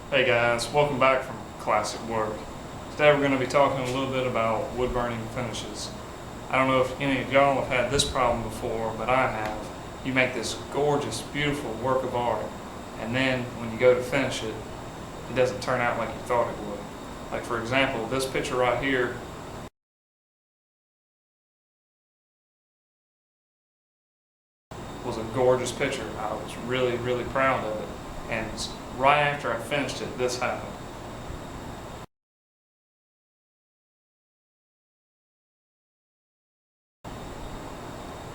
Hey guys, welcome back from Classic Work. Today we're going to be talking a little bit about wood burning finishes. I don't know if any of y'all have had this problem before, but I have. You make this gorgeous, beautiful work of art, and then when you go to finish it, it doesn't turn out like you thought it would. Like for example, this picture right here was a gorgeous picture. I was really proud of it. And right after I finished it, this happened.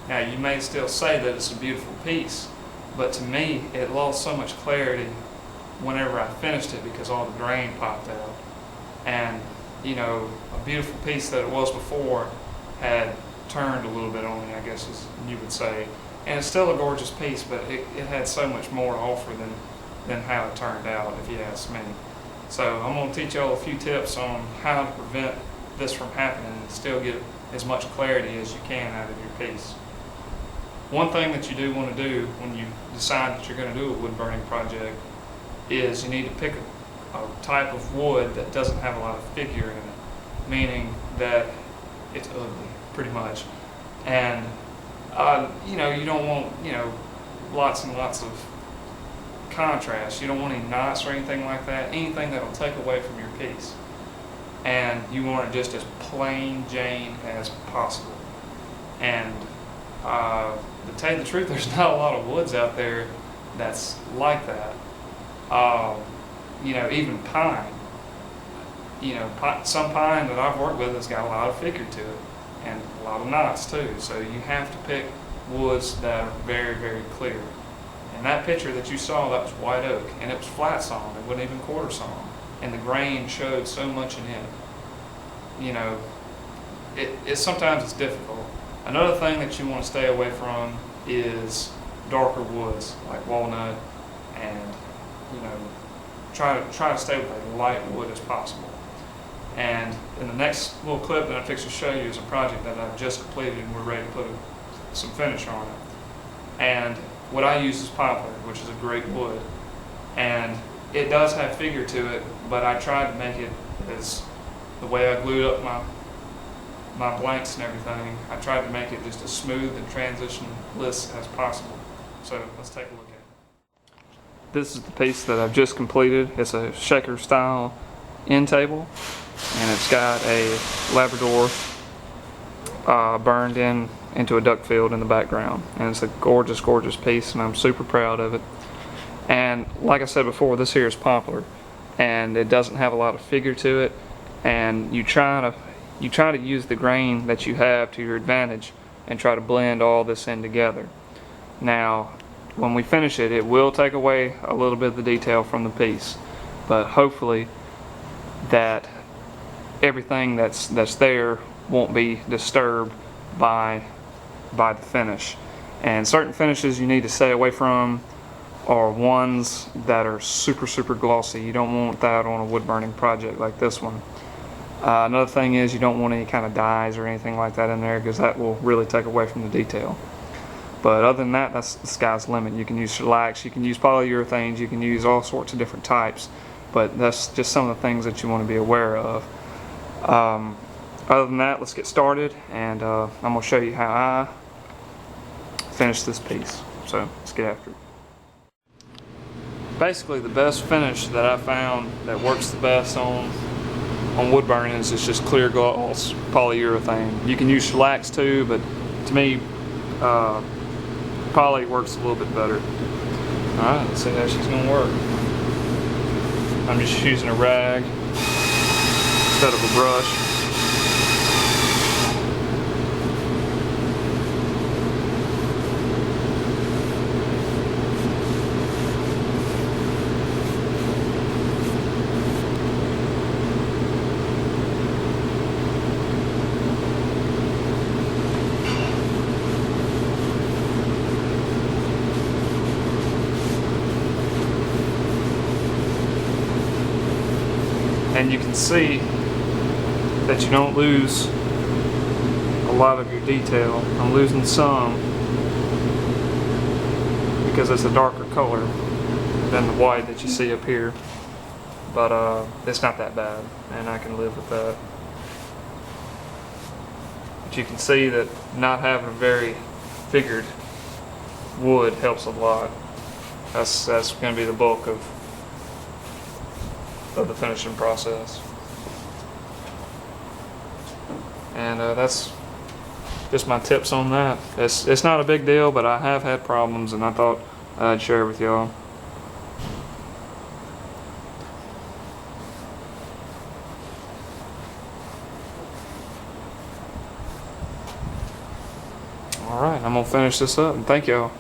Now you may still say that it's a beautiful piece, but to me it lost so much clarity whenever I finished it because all the grain popped out. And you know, a beautiful piece that it was before had turned a little bit on me, I guess as you would say. And it's still a gorgeous piece, but it had so much more to offer than how it turned out, if you ask me. So I'm going to teach y'all a few tips on how to prevent this from happening and still get as much clarity as you can out of your piece. One thing that you do want to do when you decide that you're going to do a wood burning project is you need to pick a type of wood that doesn't have a lot of figure in it, meaning that it's ugly, pretty much. And you know, you don't want, you know, lots and lots of contrast. You don't want any knots or anything like that, anything that'll take away from your piece. And you want it just as plain Jane as possible. And to tell you the truth, there's not a lot of woods out there that's like that. You know, even pine. You know, some pine that I've worked with has got a lot of figure to it, and a lot of knots too. So you have to pick woods that are very clear. And that picture that you saw, that was white oak, and it was flat sawn. It wasn't even quarter sawn, and the grain showed so much in it. You know, it sometimes it's difficult. Another thing that you want to stay away from is darker woods like walnut, and you know, try to stay with as light wood as possible. And in the next little clip that I'm fixing to show you is a project that I've just completed and we're ready to put some finish on it. And what I use is poplar, which is a great wood. And it does have figure to it, but I tried to make it as the way I glued up my blanks and everything, I tried to make it just as smooth and transitionless as possible. So let's take a look at it. This is the piece that I've just completed. It's a shaker style end table, and it's got a Labrador burned into a duck field in the background, and it's a gorgeous piece, and I'm super proud of it. And like I said before, this here is poplar, and it doesn't have a lot of figure to it, and you try to use the grain that you have to your advantage and try to blend all this in together. Now when we finish it, it will take away a little bit of the detail from the piece, but hopefully that everything that's there won't be disturbed by the finish. And certain finishes you need to stay away from are ones that are super glossy. You don't want that on a wood burning project like this one. Another thing is you don't want any kind of dyes or anything like that in there, because that will really take away from the detail. But other than that, that's the sky's the limit. You can use shellacs, you can use polyurethanes, you can use all sorts of different types, but that's just some of the things that you want to be aware of. Other than that, let's get started, and I'm going to show you how I finish this piece. So let's get after it. Basically, the best finish that I found that works the best on wood burning is just clear gloss polyurethane. You can use shellacs too, but to me, poly works a little bit better. Alright, let's see how she's going to work. I'm just using a rag instead of a brush. And you can see that you don't lose a lot of your detail. I'm losing some because it's a darker color than the white that you see up here. but it's not that bad, and I can live with that. But you can see that not having a very figured wood helps a lot. That's going to be the bulk of the finishing process. And that's just my tips on that. It's not a big deal, but I have had problems, and I thought I'd share with y'all. All right, I'm gonna finish this up, and thank y'all.